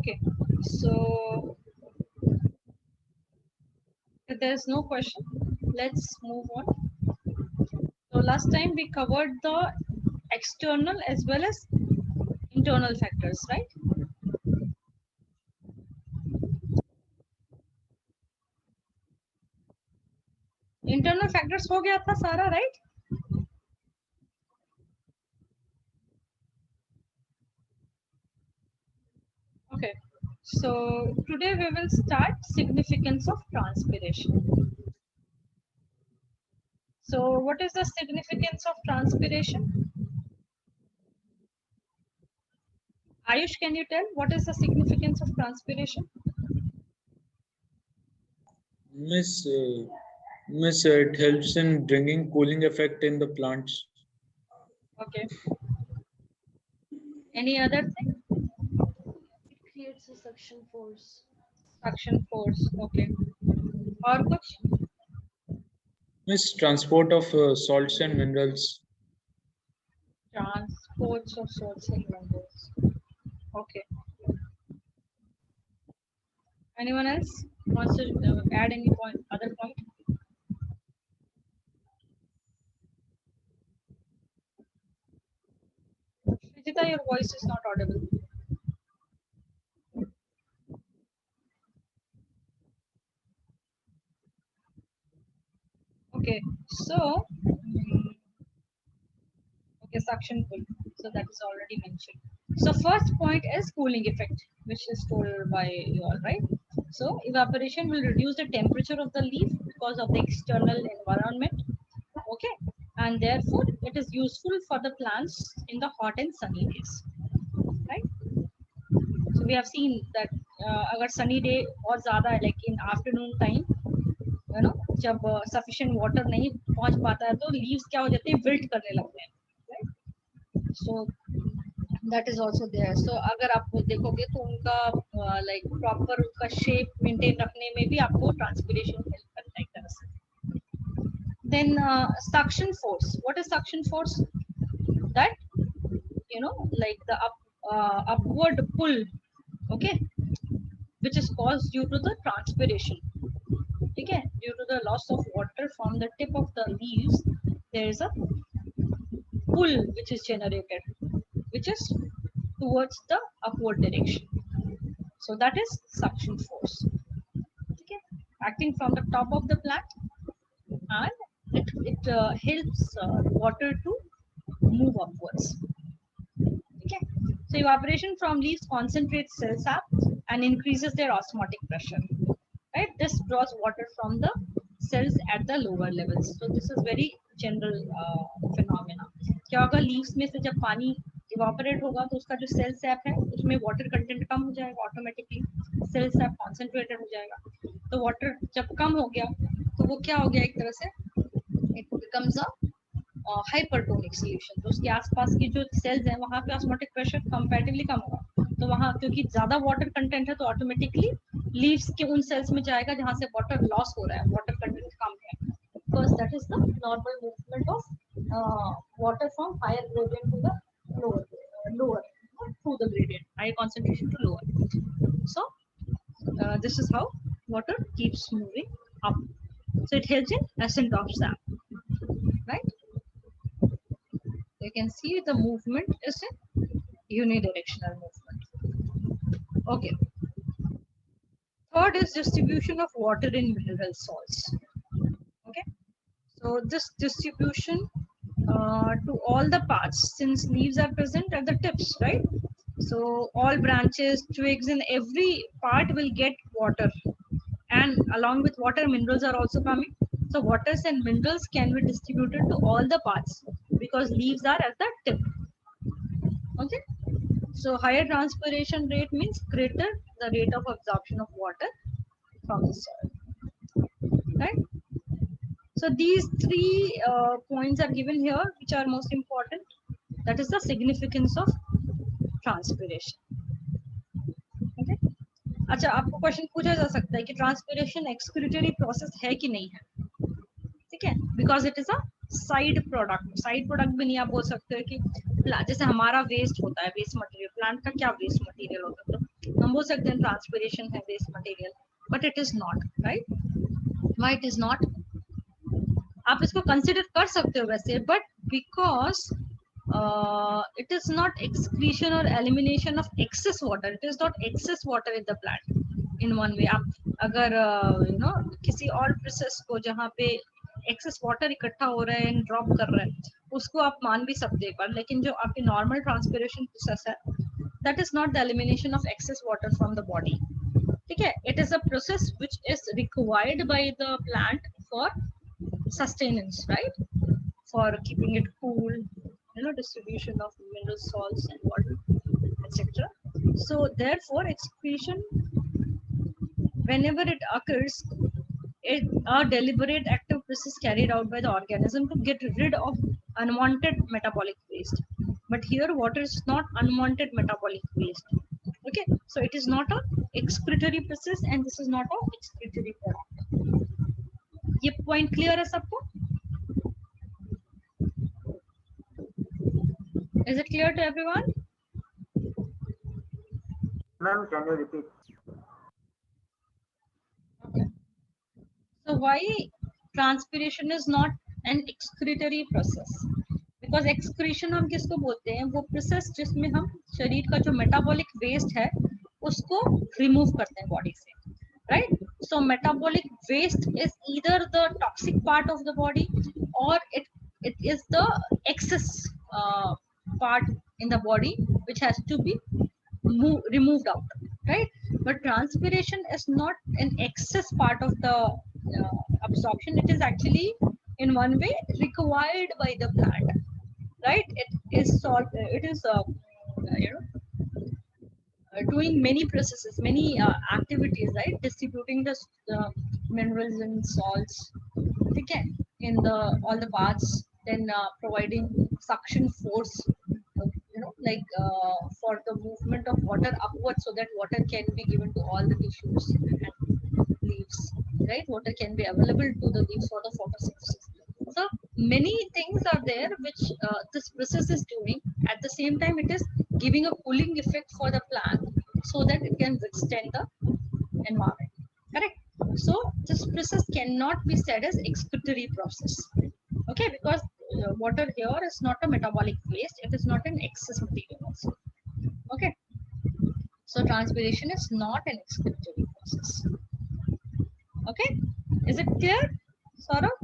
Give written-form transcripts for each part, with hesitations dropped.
Okay, so if there's no question, let's move on. So last time we covered the external as well as internal factors, right? Internal factors हो गया था सारा, right? Okay, so today we will start significance of transpiration. So what is the significance of transpiration? Ayush, can you tell what is the significance of transpiration? Miss, it helps in bringing cooling effect in the plants. Okay. Any other thing? It creates a suction force. Suction force. Okay. और कुछ? Miss, transport of salts and minerals. Transports of salts and minerals. Okay. Anyone else wants to add any point? Other point? Srijita, your voice is not audible. Okay, so okay, suction pull. So that is already mentioned. So first point is cooling effect, which is told by you all, right? So evaporation will reduce the temperature of the leaf because of the external environment. Okay, and therefore it is useful for the plants in the hot and sunny days, right? So we have seen that अगर sunny day और ज़्यादा है, like in afternoon time, you know, जब sufficient water नहीं पहुंच पाता है तो leaves क्या हो जाते हैं, wilt करने लगते हैं, right? So that is also there. So अगर आप देखोगे तो उनका like proper उसका shape maintain रखने में भी आपको transpiration help करता है एक तरह से. Then suction force. What is suction force? That, you know, like the upward pull, okay, which is caused due to the transpiration. Okay, due to the loss of water from the tip of the leaves, there is a pull which is generated, which is towards the upward direction. So that is suction force. Okay, acting from the top of the plant, and it helps water to move upwards. Okay, so evaporation from leaves concentrates cell sap and increases their osmotic pressure. Right, this draws water from the cells at the lower levels. So this is very general phenomena. क्या होगा, leaves में से जब पानी evaporate होगा तो उसका जो cell sap है उसमें water content कम हो जाएगा, automatically cell sap concentrated हो जाएगा. तो water जब कम हो गया तो वो क्या हो गया, एक तरह से it becomes a hypertonic solution. तो उसके आसपास की जो सेल्स हैं वहां पे ऑस्मोटिक प्रेशर कंपैरेटिवली कम होगा. तो वहां क्योंकि ज्यादा वाटर कंटेंट है तो ऑटोमेटिकली लीव्स के उन सेल्स में जाएगा जहां से वाटर लॉस हो रहा है, वाटर कंटेंट कम है. Because that is the normal movement of water from higher gradient to the lower through the gradient, higher concentration to lower. So this is how water keeps moving up. So it helps in ascent of sap, right? You can see the movement is a unidirectional movement. Okay. Third is distribution of water in mineral salts. Okay. So this distribution to all the parts, since leaves are present at the tips, right? So all branches, twigs, and every part will get water, and along with water, minerals are also coming. So waters and minerals can be distributed to all the parts because leaves are at the tip. Okay, so higher transpiration rate means greater the rate of absorption of water from the soil, right? So these three points are given here, which are most important. That is the significance of transpiration. Okay. अच्छा, आपको question पूछा जा सकता है कि transpiration excretory process है कि नहीं है, ठीक है, because it is a side product. Side product भी नहीं आप बोल सकते हो कि जैसे हमारा वेस्ट होता है, वेस्ट मटेरियल, प्लांट का क्या वेस्ट मटेरियल होता है, तो हम बोल सकते हैं ट्रांसपिरेशन है waste material, but it is not, right? Why it is not? आप इसको कंसिडर कर सकते हो वैसे, but because it is not excretion or elimination of excess water. It is not excess water in the plant in one way. आप अगर किसी और प्रोसेस को जहाँ पे एक्सेस वाटर इकट्ठा हो रहा है एंड ड्रॉप कर रहा है उसको आप मान भी सकते हैं, लेकिन जो आपकी नॉर्मल ट्रांसपिरेशन प्रोसेस है that is not the elimination of excess water from the body. ठीक है, it is a process which is required by the plant for sustenance, right? For keeping it cool, distribution of mineral salts and water, etc. So therefore excretion, whenever it occurs, it a deliberate active process carried out by the organism to get rid of unwanted metabolic waste. But here water is not unwanted metabolic waste. Okay, so it is not a excretory process and this is not a excretory product. ये point clear है सबको? Is it clear to everyone? Ma'am, can you repeat? Okay. So why transpiration is not an excretory process? Because excretion हम किसको बोलते हैं? वो process जिसमें हम शरीर का जो metabolic waste है उसको remove करते हैं body से, right? So metabolic waste is either the toxic part of the body or it is the excess part in the body which has to be removed out, right? But transpiration is not an excess part of the absorption. It is actually in one way required by the plant, right? It is doing many processes, many activities, right? Distributing the minerals and salts, okay, in the all the parts, then providing suction force, for the movement of water upwards, so that water can be given to all the tissues and leaves, right? Water can be available to the leaves for the photosynthesis. So many things are there which this process is doing. At the same time, it is giving a cooling effect for the plant so that it can withstand the environment. Correct? So this process cannot be said as excretory process. Okay, because water here is not a metabolic waste. It is not an excess material also. Okay. So transpiration is not an excretory process. Okay. Is it clear, Saurabh?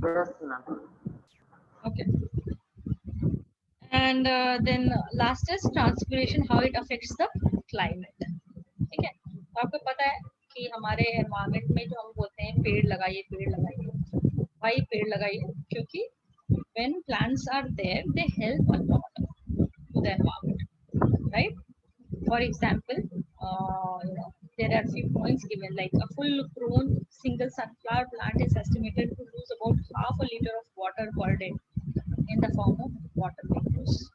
Yes, ma'am. Okay. And then last is transpiration, how it affects the climate. ठीक है, तो आपको पता है कि हमारे environment में जो हम बोलते हैं पेड़ लगाइए, भाई पेड़ लगाइए, क्योंकि when plants are there they help a lot to the environment, right? For example, there are few points given, like a full grown single sunflower plant is estimated to lose about half a liter of water per day in the form of water vapors,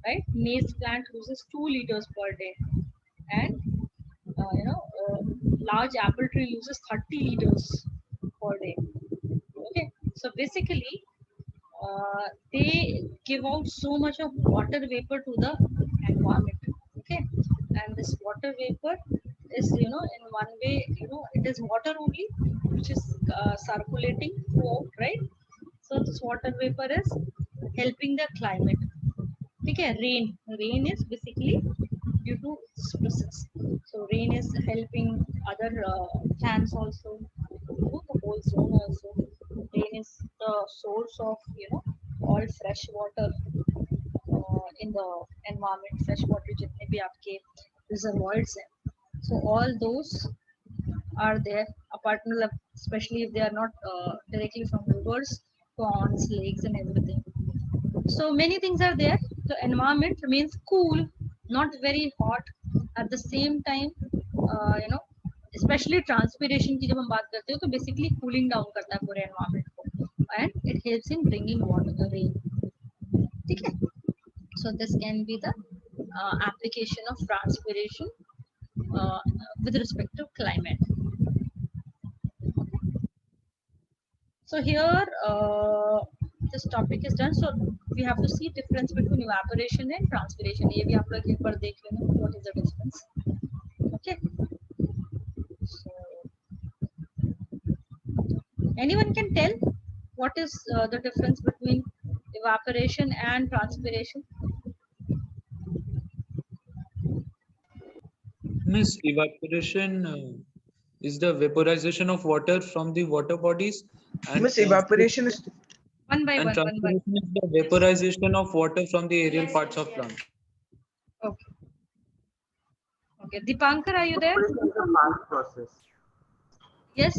right? Maize plant loses 2 liters per day, and large apple tree uses 30 liters per day. Okay, so basically they give out so much of water vapor to the environment. Okay, and this water vapor is, in one way, it is water only which is circulating throughout, right? So this water vapor is helping the climate. Okay, rain is basically due to this process. So rain is helping other plants also, the whole zone also. Rain is the source of all fresh water in the environment. Fresh water जितने भी आपके reservoirs हैं, so all those are there. Apart from, especially if they are not directly from rivers, ponds, lakes, and everything. So many things are there. The environment remains cool, not very hot. At the same time, especially transpiration की जब हम बात करते हो तो basically cooling down करता है पूरे environment को, and it helps in bringing water, the rain. ठीक है? So this can be the application of transpiration with respect to climate. So here this topic is done. So we have to see difference between evaporation and transpiration. ये भी आप लोग एक बार देख लेना what is the difference. Okay. So anyone can tell what is the difference between evaporation and transpiration? Miss, evaporation is the vaporization of water from the water bodies, and Miss, evaporation is One by one. transpiration is the vaporization of water from the aerial parts of plant. Okay. Okay. Dipankar, are you there? Evaporation is a fast process. Yes.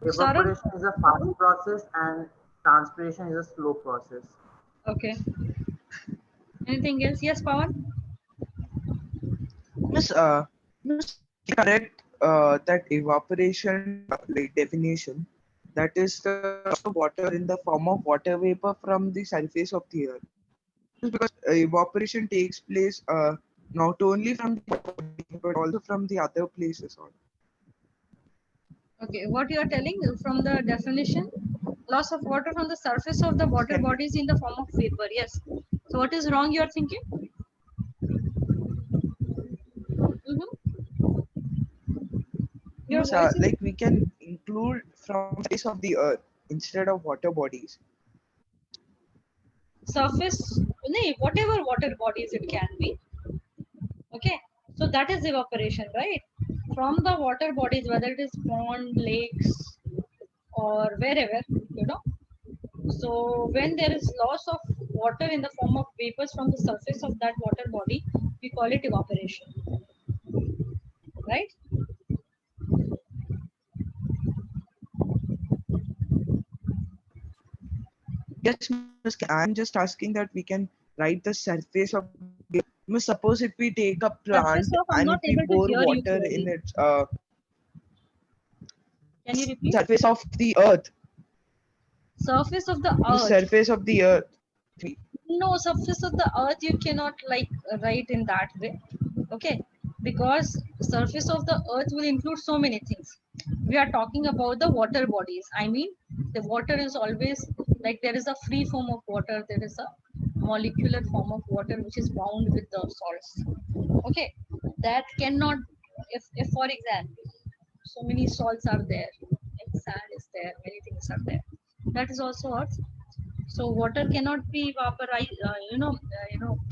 Evaporation is a fast process and transpiration is a slow process. Okay. Anything else? Yes, Pawan? Miss, Miss, correct that evaporation, like definition, that is the loss of water in the form of water vapor from the surface of the earth. Because evaporation takes place not only from the body, but also from the other places. Okay. What you are telling from the definition? Loss of water from the surface of the water bodies in the form of vapor. Yes. So what is wrong you are thinking? Your Miss, voice is like we can include from the surface of the earth instead of water bodies. surface, no, whatever water bodies it can be. Okay. So that is evaporation, right? From the water bodies, whether it is pond, lakes, or wherever, you know. So when there is loss of water in the form of vapors from the surface of that water body, we call it evaporation. Right? Yes, Miss, I'm just asking that we can write the surface of the. Miss, suppose if we take a plant Surface of, I'm and not if we able to pour hear you water in clearly. its Can you repeat? surface of the earth, Surface of the the earth. surface of the earth. No, surface of the earth you cannot like write in that way. Okay, because surface of the earth will include so many things. We are talking about the water bodies. I mean, the water is always like there is a free form of water, there is a molecular form of water which is bound with the salts. Okay, that cannot, if for example, so many salts are there, and sand is there, many things are there. That is also earth. So water cannot be vaporized,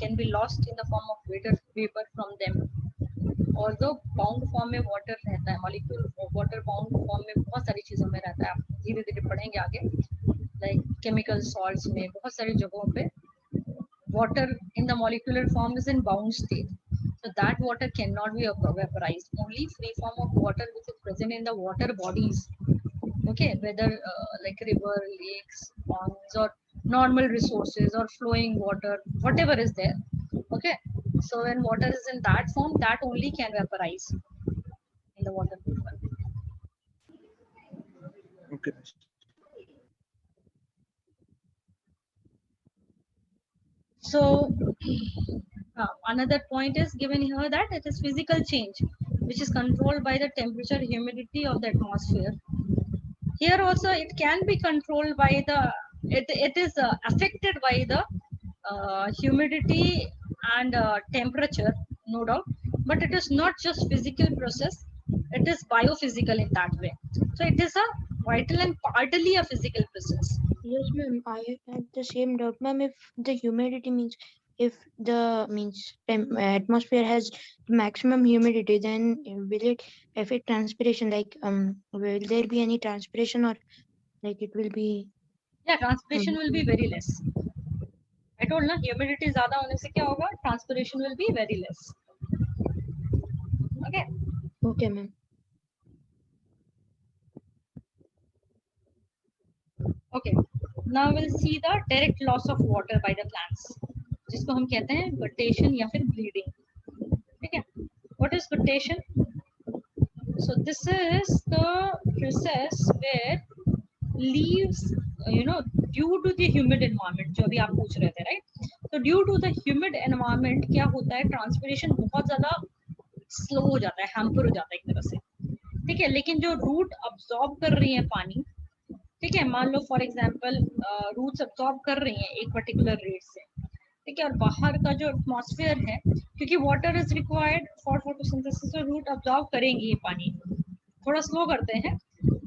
can be lost in the form of vapor from them. Although bound form में water रहता है, molecule water bound form में बहुत सारी चीजों में रहता है. आप धीरे धीरे पढ़ेंगे आगे. Like chemical salts में बहुत सारी जगहों पे water in the molecular form is in bound state. So that water cannot be vaporized. Only free form of water which is present in the water bodies. Okay, whether like river, lakes, ponds, or normal resources or flowing water, whatever is there. Okay, so when water is in that form, that only can vaporize in the water vapor. Okay. So another point is given here that it is physical change which is controlled by the temperature, humidity of the atmosphere. Here also it can be controlled by the, it is affected by the humidity and temperature, no doubt, but it is not just physical process, it is biophysical in that way. So it is a vital and partly a physical process. Yes, ma'am. I had the same doubt, ma'am. If the humidity means, if the atmosphere has maximum humidity, then will it affect transpiration? Like, will there be any transpiration, or like it will be? Yeah, transpiration will be very less. I told na, humidity ज़्यादा होने से क्या होगा? Transpiration will be very less. Okay. Okay, ma'am. Okay. Now we'll see the direct loss of water by the plants, जिसको हम कहते हैं guttation या फिर bleeding. ठीक है? What is guttation? So this is the process where leaves, due to the humid environment, जो अभी आप पूछ रहे थे, right? So due to the humid environment क्या होता है? Transpiration बहुत ज़्यादा slow हो जाता है, hamper हो जाता है एक तरह से. ठीक है? लेकिन जो root absorb कर रही है पानी, ठीक है, मान लो फॉर एग्जांपल रूट्स अब्सॉर्ब कर रही हैं एक पर्टिकुलर रेट से, ठीक है, और बाहर का जो एटमॉस्फेयर है, क्योंकि water is required for photosynthesis, तो रूट अब्सॉर्ब करेंगी ये पानी, थोड़ा स्लो करते हैं,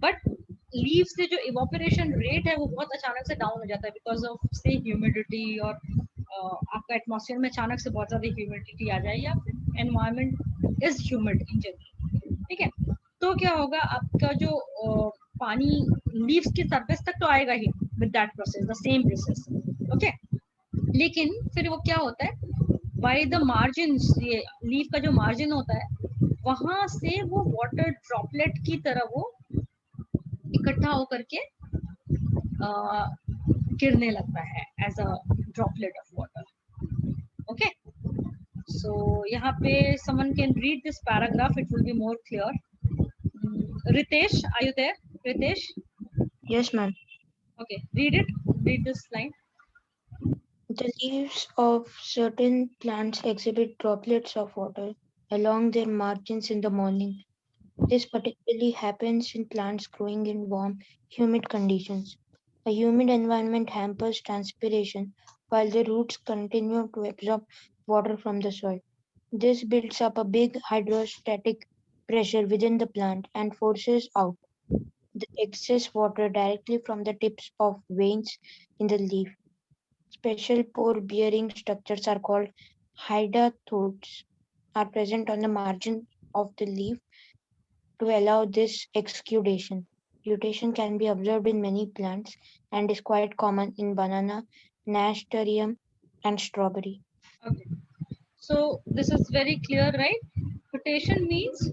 बट लीव से जो इवापोरेशन रेट है वो बहुत अचानक से डाउन हो जाता है बिकॉज ऑफ से ह्यूमिडिटी, और आपका एटमॉस्फेयर में अचानक से बहुत ज्यादा ह्यूमिडिटी आ जाए या फिर environment is humid in general, ठीक है, तो क्या होगा, आपका जो पानी लीव्स की सरफेस तक तो आएगा ही with that process, the same process, okay, लेकिन फिर वो क्या होता है, बाय द मार्जिन, ये लीफ का जो मार्जिन होता है वहां से वो वाटर ड्रॉपलेट की तरह वो इकट्ठा होकर के गिरने लगता है as a droplet of water, okay. So यहाँ पे someone can read this paragraph, it will be more clear. Ritesh, are you there? Ritesh, Yes, ma'am. okay, read this line. The leaves of certain plants exhibit droplets of water along their margins in the morning. This particularly happens in plants growing in warm, humid conditions. A humid environment hampers transpiration while the roots continue to absorb water from the soil. This builds up a big hydrostatic pressure within the plant and forces out the excess water directly from the tips of veins in the leaf. Special pore-bearing structures are called hydatodes are present on the margin of the leaf to allow this exudation. Mutation can be observed in many plants and is quite common in banana, nasturtium, and strawberry. Okay, so this is very clear, right? Rotation means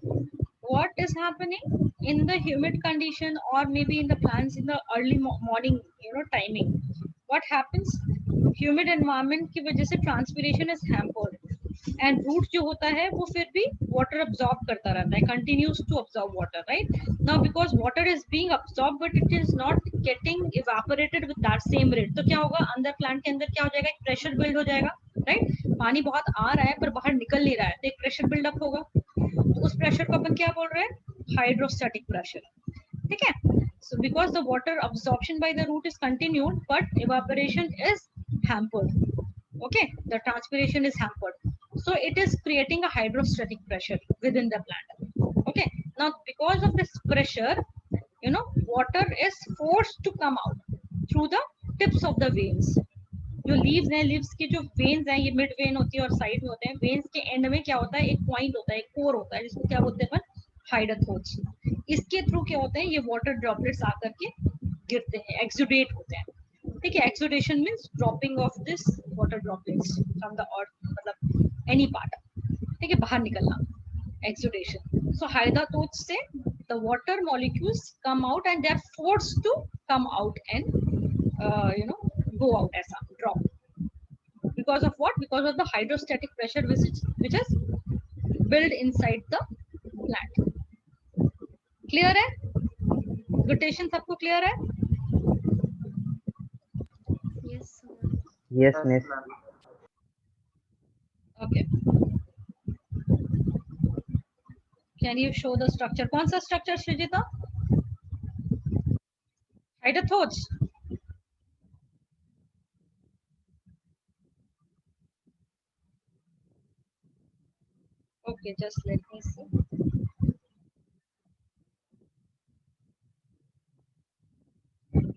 what is happening in the humid condition or maybe in the plants in the early morning, timing. What happens, humid environment की वजह से transpiration is hampered and root जो होता है वो फिर भी water absorb करता रहता है, continues to absorb water, right? Now because water is being absorbed but it is not getting evaporated with that same rate, तो क्या होगा, अंदर plant के अंदर क्या हो जाएगा, एक pressure build हो जाएगा, right? पानी बहुत आ रहा है पर बाहर निकल नहीं रहा है, तो एक pressure build up होगा, तो उस प्रेशर को अपन क्या बोल रहे हैं, हाइड्रोस्टैटिक प्रेशर, ठीक है। So because the water absorption by the root is continued but evaporation is hampered, okay, the transpiration is hampered, so it is creating a hydrostatic pressure within the plant, okay. Now because of this pressure, water is forced to come out through the tips of the veins. जो leaves हैं, leaves की जो veins हैं, ये mid when होती है और side में होते हैं, वेन्स के एंड में क्या होता है, एक पॉइंट होता है, एक कोर होता है, जिसको क्या बोलते हैं अपन, हाइडोथोड्स। इसके थ्रू क्या होते हैं, ये वाटर ड्रॉपलेट्स आकर के गिरते हैं, एक्सुडेट होते हैं, ठीक है। Exudation means dropping of this water droplets from the earth, मतलब एनी पार्ट, ठीक है, बाहर निकलना, एक्सुडेशन। सो हाइडोथोड्स से the water molecules come out and they are forced to come out and go out as a drop, because of what, because of the hydrostatic pressure which is built inside the plant. Clear है, rotation सबको clear है? Yes, sir. Yes, miss. Okay, can you show the structure? कौन सा structure सृजिता? Hydrothodes. Okay, just let me see.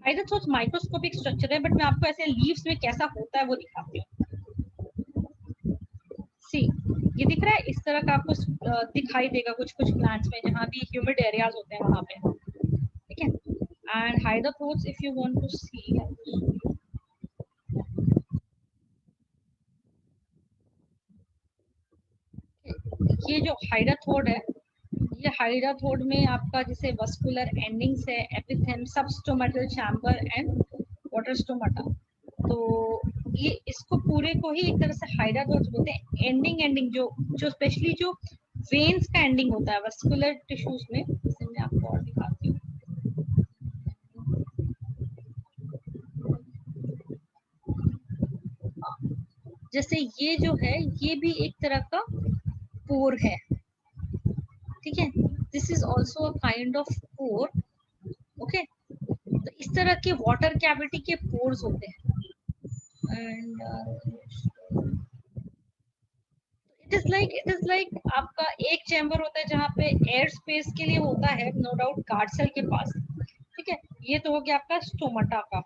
Hydrothodes microscopic structure है, but मैं आपको ऐसे leaves में कैसा होता है वो दिखाती हूँ। सी, ये दिख रहा है, इस तरह का आपको दिखाई देगा कुछ कुछ प्लांट्स में जहाँ भी ह्यूमिड एरियाज होते हैं वहां पे, ठीक है। And hydathodes, if you want to see, ये जो हाइड्रोथोड है, ये हाइड्रोथोड में आपका जैसे वस्कुलर एंडिंग्स है, एपिथेम, सबस्टोमेटल चैम्बर एंड वाटर स्टोमाटा, तो ये इसको पूरे को ही एक तरह से हाइड्रोथोड्स बोलते हैं। एंडिंग जो स्पेशली जो वेन्स का एंडिंग होता है वस्कुलर टिश्यूज में, इसे मैं आपको और दिखाती हूँ। जैसे ये जो है, ये भी एक तरह का पोर है, ठीक है, this is also a kind of pore, okay. तो इस तरह के वाटर कैविटी के पोर्स होते हैं एंड इट इज लाइक आपका एक चैम्बर होता है जहाँ पे एयर स्पेस के लिए होता है नो डाउट गार्ड सेल के पास, ठीक है। ये तो हो गया आपका स्टोमाटा का,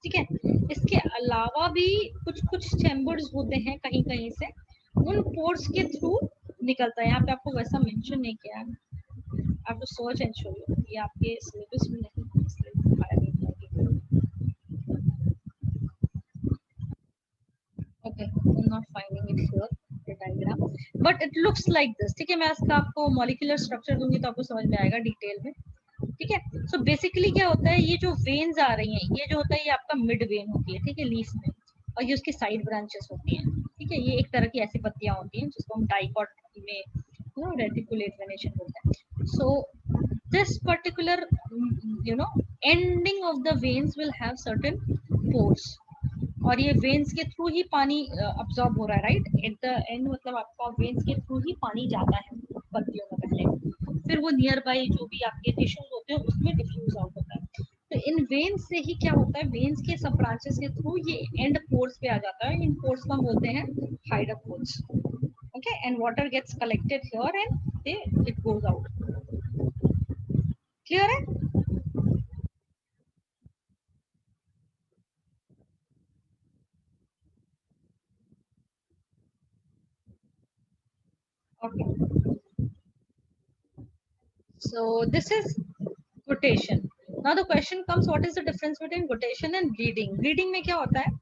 ठीक है। इसके अलावा भी कुछ कुछ चैम्बर्स होते हैं कहीं कहीं से, उन पोर्स के थ्रू निकलता है। यहाँ पे आपको वैसा मेंशन नहीं किया है, आपको सर्च एंड शो यू, ये आपके सिलेबस में नहीं है, इसलिए दिखाया नहीं गया। Okay, I'm not finding it here, the diagram, but it looks like this, ठीक है। मैं इसका आपको मॉलिक्यूलर स्ट्रक्चर दूंगी तो आपको समझ में आएगा डिटेल में, ठीक है। सो बेसिकली क्या होता है, ये जो वेन्स आ रही हैं, ये जो होता है ये आपका मिड वेन होती है, ठीक है, लीफ में, और ये उसकी साइड ब्रांचेस होती हैं, ठीक है। ये एक तरह की ऐसी पत्तियां होती हैं जिसको हम डाइकॉट में रेटिकुलेट वेनेशन बोलते हैं। So this particular ending of the veins will have certain pores, और ये वेन्स के थ्रू ही पानी अब्सॉर्ब हो रहा है, राइट। एट द एंड मतलब आपका वेन्स के थ्रू ही पानी जाता है पत्तियों में पहले, फिर वो नियर बाई जो भी आपके टिश्यूज होते हैं उसमें डिफ्यूज आउट होता है। तो इन वेन्स से ही क्या होता है, वेन्स के सब ब्रांचेस के थ्रू ये एंड पोर्स पे आ जाता है। इन पोर्स को हम बोलते हैं hydro pores, okay. And water gets collected here and it goes out. Clear है? Okay. So this is guttation. Now the question comes, what is the difference between guttation and bleeding? Bleeding में क्या होता है?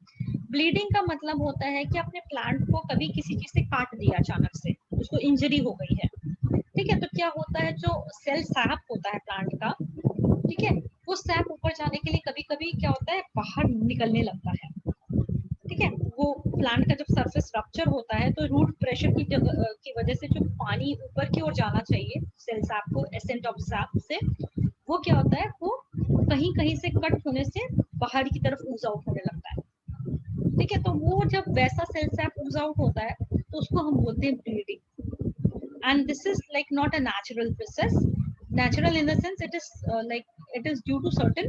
Bleeding का मतलब होता है कि आपने प्लांट को कभी किसी चीज से काट दिया अचानक से, उसको इंजरी हो गई है, ठीक है। तो क्या होता है, जो सेल सैप होता है प्लांट का, ठीक है, वो सैप ऊपर जाने के लिए कभी कभी क्या होता है, बाहर निकलने लगता है, ठीक है। वो प्लांट का जब सरफेस रप्चर होता है तो रूट प्रेशर की वजह से जो पानी ऊपर की ओर जाना चाहिए सेल सैप को, एसेंट ऑफ सैप से, वो क्या होता है, वो कहीं कहीं से कट होने से बाहर की तरफ ऊज आउट होने लगता है, ठीक है। तो वो जब वैसा सेल सैप ऊज आउट होता है तो उसको हम बोलते हैं bleeding. And this is like not a natural process, natural in the sense it is due to certain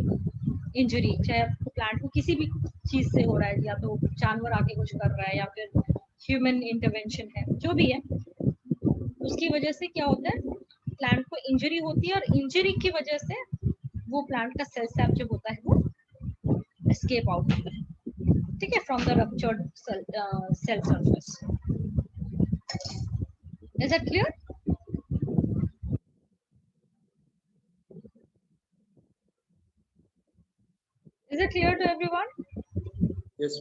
injury, चाहे प्लांट को किसी भी चीज से हो रहा है, या तो जानवर आके कुछ कर रहा है या फिर ह्यूमन इंटरवेंशन है, जो भी है, उसकी वजह से क्या होता है, प्लांट को इंजरी होती है, और इंजरी की वजह से वो प्लांट का सेल सैप जो होता है वो एस्केप आउट होता है, ठीक है, from the ruptured cell surface. Is that clear? Is it clear to everyone? Yes.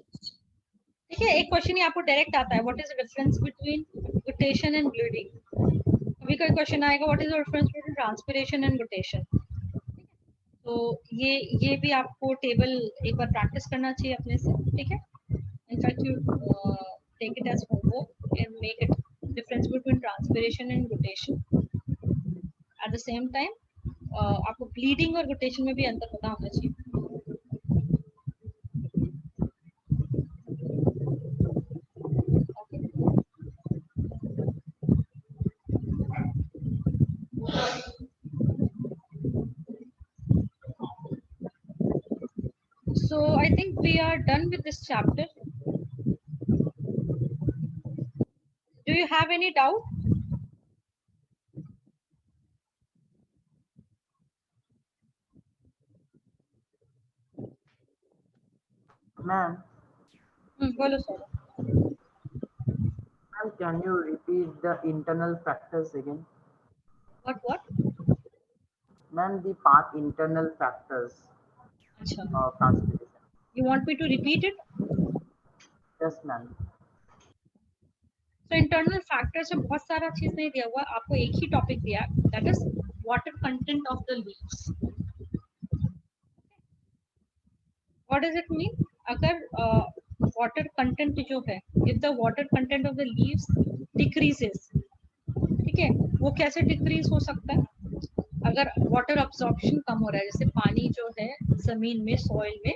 ठीक है। एक क्वेश्चन ही आपको डायरेक्ट आता है, what is the difference between guttation and bleeding. अभी कोई क्वेश्चन आएगा, what is the difference between transpiration and guttation. तो ये भी आपको टेबल एक बार प्रैक्टिस करना चाहिए अपने से, ठीक है। In fact you take it as homework and make it difference between transpiration and guttation. At the same time आपको ब्लीडिंग और गुटेशन में भी अंतर पता होना चाहिए। So I think we are done with this chapter. Do you have any doubt? Ma'am, Bolo sir. ma'am, can you repeat the internal factors again? What? Ma'am, the part internal factors Acha. of transpiration. You want me to repeat it? Yes, ma'am. So internal factors में बहुत सारा चीज नहीं दिया हुआ, आपको एक ही topic दिया, that is water content of the leaves. What does it mean? अगर water content जो है, if the water content of the leaves decreases, ठीक है, वो कैसे डिक्रीज हो सकता है, अगर वाटर अब्सॉर्प्शन कम हो रहा है, जैसे पानी जो है जमीन में सॉइल में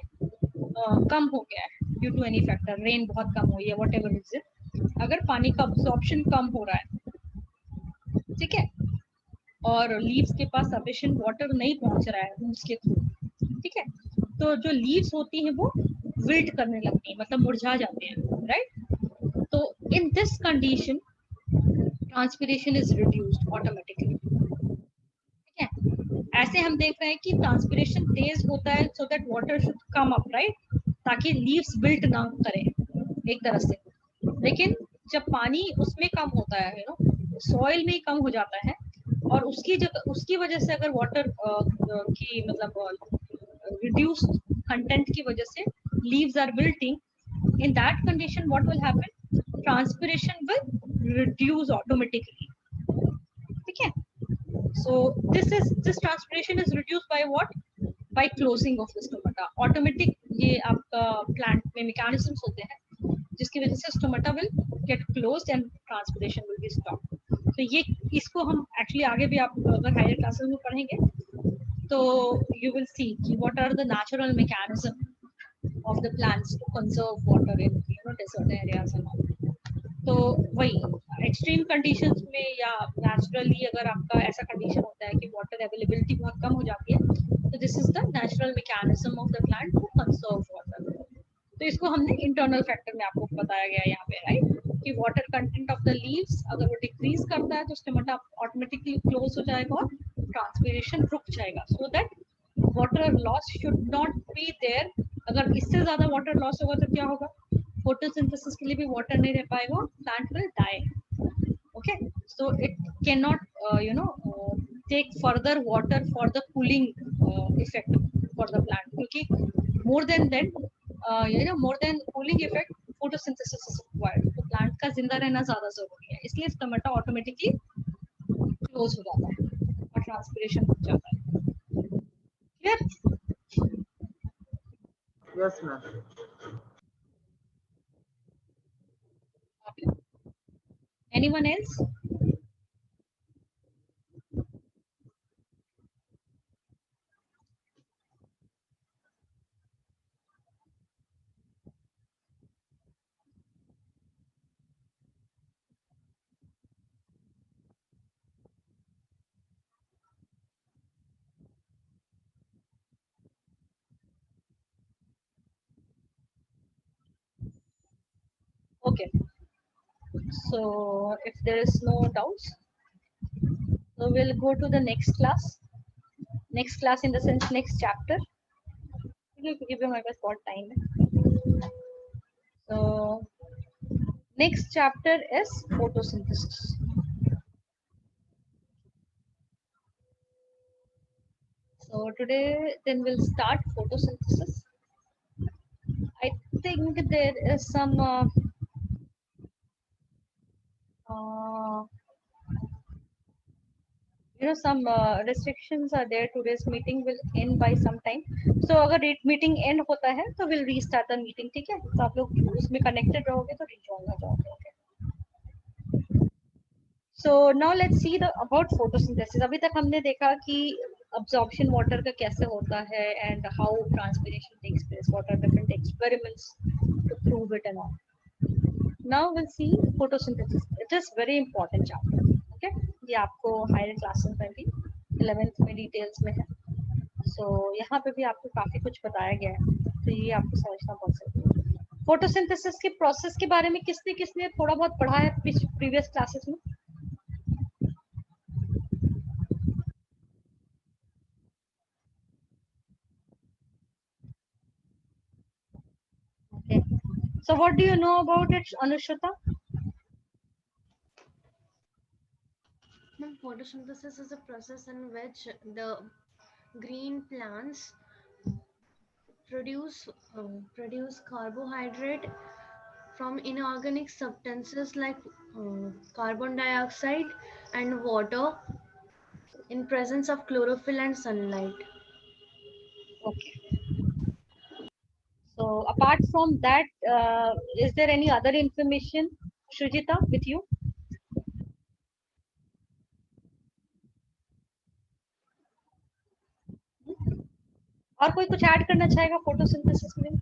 कम हो गया है due to any factor, rain बहुत कम हुई है, व्हाटएवर इज इट, अगर पानी का अब्सॉर्प्शन कम हो रहा है, ठीक है, और लीव्स के पास सफिशिएंट वाटर नहीं पहुंच रहा है रूट्स के थ्रू, ठीक है, तो जो लीव्स होती हैं वो विल्ट करने लगती हैं, मतलब मुरझा जाते हैं, राइट? तो in this condition transpiration is reduced automatically, ठीक है? ऐसे हम देख रहे हैं कि ट्रांसपिरेशन तेज होता है सो that water should come up, right, ताकि लीव्स विल्ट ना करें एक तरह से। लेकिन जब पानी उसमें कम होता है, यू नो, सॉइल में ही कम हो जाता है, और उसकी जगह, उसकी वजह से अगर वाटर की मतलब reduced content की वजह से leaves are wilting, in that condition what will happen, transpiration will reduce automatically, ठीक है? So this transpiration is reduced by what, by closing of the stomata automatic, ये आपका plant में mechanisms होते हैं जिसकी वजह से stomata will get closed and transpiration will be stopped. तो ये, इसको हम actually आगे भी आप अगर हायर क्लासेस में पढ़ेंगे तो you will see कि what are the natural mechanism of the plants to conserve water in, you know, desert areas and all. तो वही एक्सट्रीम कंडीशंस में या नेचुरली अगर आपका ऐसा कंडीशन होता है कि वाटर अवेलेबिलिटी बहुत कम हो जाती है, तो this is the natural mechanism of the plant to conserve water. तो इसको हमने इंटरनल फैक्टर में आपको बताया गया यहाँ पे, राइट, कि water content of the leaves अगर वो डिक्रीज करता है तो स्टोमेटा ऑटोमेटिकली क्लोज हो जाएगा और ट्रांसपिरेशन रुक जाएगा, so that water loss should not be there. अगर इससे ज्यादा वाटर लॉस होगा तो क्या होगा, फोटोसिंथेसिस के लिए भी वाटर नहीं रह पाएगा, plant will die, okay? So it can not you know take further water for the cooling effect for the plant, क्योंकि more than you know more than cooling effect photosynthesis is required, तो plant का जिंदा रहना ज्यादा जरूरी है, इसलिए stomata automatically close हो जाता है और ट्रांसपिरेशन रुक जाता है। Clear? Yes, ma'am. Anyone else? Okay, so if there is no doubts, so we'll go to the next class. Next class in the sense next chapter. Give you my best what time. So next chapter is photosynthesis. So today then we'll start photosynthesis. I think there is some you know, some restrictions are there. Today's meeting will end by some time, so अगर meeting end होता है तो we'll restart the meeting, ठीक है? तो आप लोग उसमें connected रहोगे तो rejoin हो जाओगे, okay? So now let's see the about photosynthesis. अभी तक हमने देखा कि absorption water का कैसे होता है and how transpiration takes place, what are different experiments to prove it and all. Now we'll see photosynthesis. It is very important chapter, okay? ये आपको higher classes में भी 11th में details में है, so यहाँ पे भी आपको काफी कुछ बताया गया है, तो ये आपको समझना बहुत जरूरी है। फोटोसिंथेसिस के प्रोसेस के बारे में किसने किसने थोड़ा बहुत पढ़ा है प्रीवियस क्लासेस में? Okay. So what do you know about it, Anushruta? Photosynthesis is a process in which the green plants produce carbohydrate from inorganic substances like carbon dioxide and water in presence of chlorophyll and sunlight. Okay. So apart from that, is there any other information, Shrujita, with you? और कोई कुछ add करना चाहेगा photosynthesis में?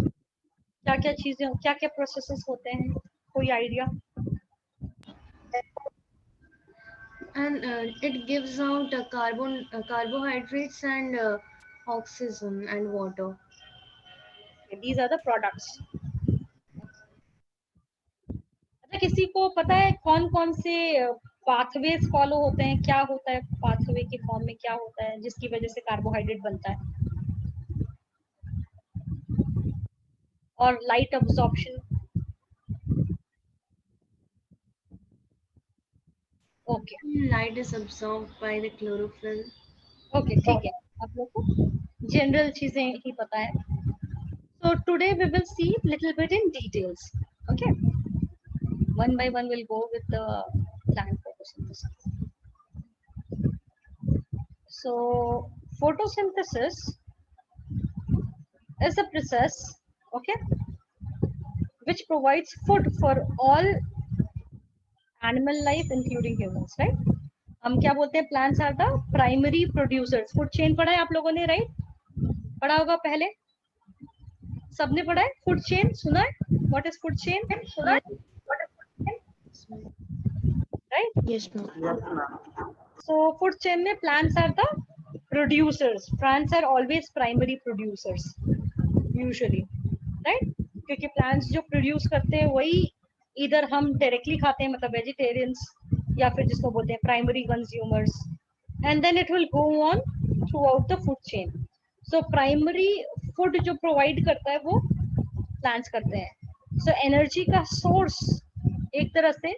क्या क्या चीजें, क्या क्या प्रोसेसेस होते हैं, कोई idea? And it gives out carbohydrates and oxygen and water. These are the products. अच्छा, किसी को पता है कौन कौन से पाथवेज फॉलो होते हैं, क्या होता है पाथवे के फॉर्म में, क्या होता है जिसकी वजह से कार्बोहाइड्रेट बनता है? और light absorption. Okay Light is absorbed by the chlorophyll. Okay, ठीक है, आप लोग को जनरल चीजें ही पता है. So today we will see little bit in details. Okay, one by one we'll go with the plant photosynthesis. So photosynthesis is a process, okay, which provides food for all animal life including humans, right? हम क्या बोलते हैं, plants are the primary producers. food chain पढ़ा है आप लोगों ने, right? पढ़ा होगा पहले, सबने पढ़ा है फूड चेन, सुना है? What is food chain? Right, Yes, ma'am. Yes, ma'am. So food chain में plants are the producers. Plants are always primary producers usually, right? क्योंकि प्लांट्स जो प्रोड्यूस करते हैं वही इधर हम डायरेक्टली खाते हैं, मतलब वेजिटेरियंस, या फिर जिसको बोलते हैं primary consumers, and then it will go on throughout the food chain. So primary food जो प्रोवाइड करता है वो प्लांट्स करते हैं. सो एनर्जी का सोर्स एक तरह से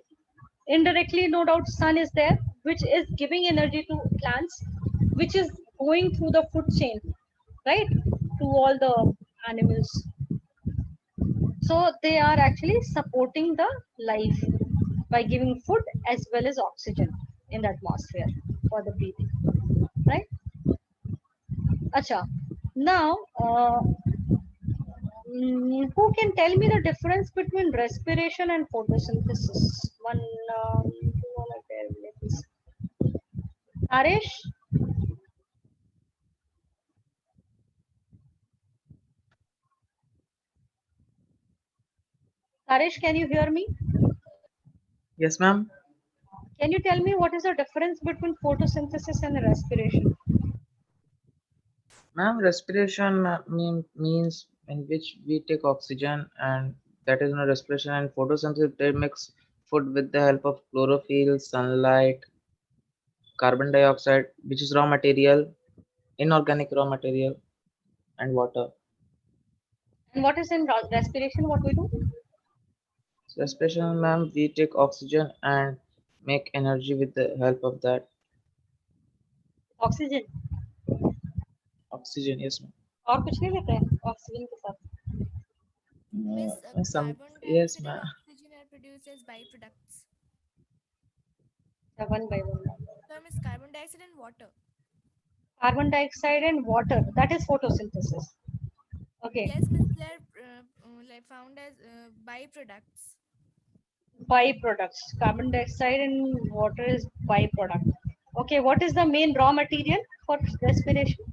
indirectly, no doubt, sun is there, which is giving energy to plants, which is going through the food chain, right, to all the animals. So they are actually supporting the life by giving food as well as oxygen in the atmosphere for the breathing, right? Acha, now who can tell me the difference between respiration and photosynthesis? One, who wanna tell me this? Harish? Harish, can you hear me? Yes, ma'am. Can you tell me what is the difference between photosynthesis and respiration? Ma'am, respiration means in which we take oxygen, and that is no respiration. And photosynthesis, they mix food with the help of chlorophyll, sunlight, carbon dioxide, which is raw material, inorganic raw material, and water. And what is in respiration? What we do? So respiration, ma'am, we take oxygen and make energy with the help of that Oxygen. oxygen. Yes, ma'am. और कुछ नहीं लेते हैं oxygen के साथ? Miss, Some, carbon yes, dioxide ma'am. and oxygen are produced as byproducts. One by one. So, Miss, carbon dioxide and water. Carbon dioxide and water, that is photosynthesis. Okay. Yes, Miss, they are like found as byproducts. Byproducts. Carbon dioxide and water is byproduct. Okay, what is the main raw material for respiration?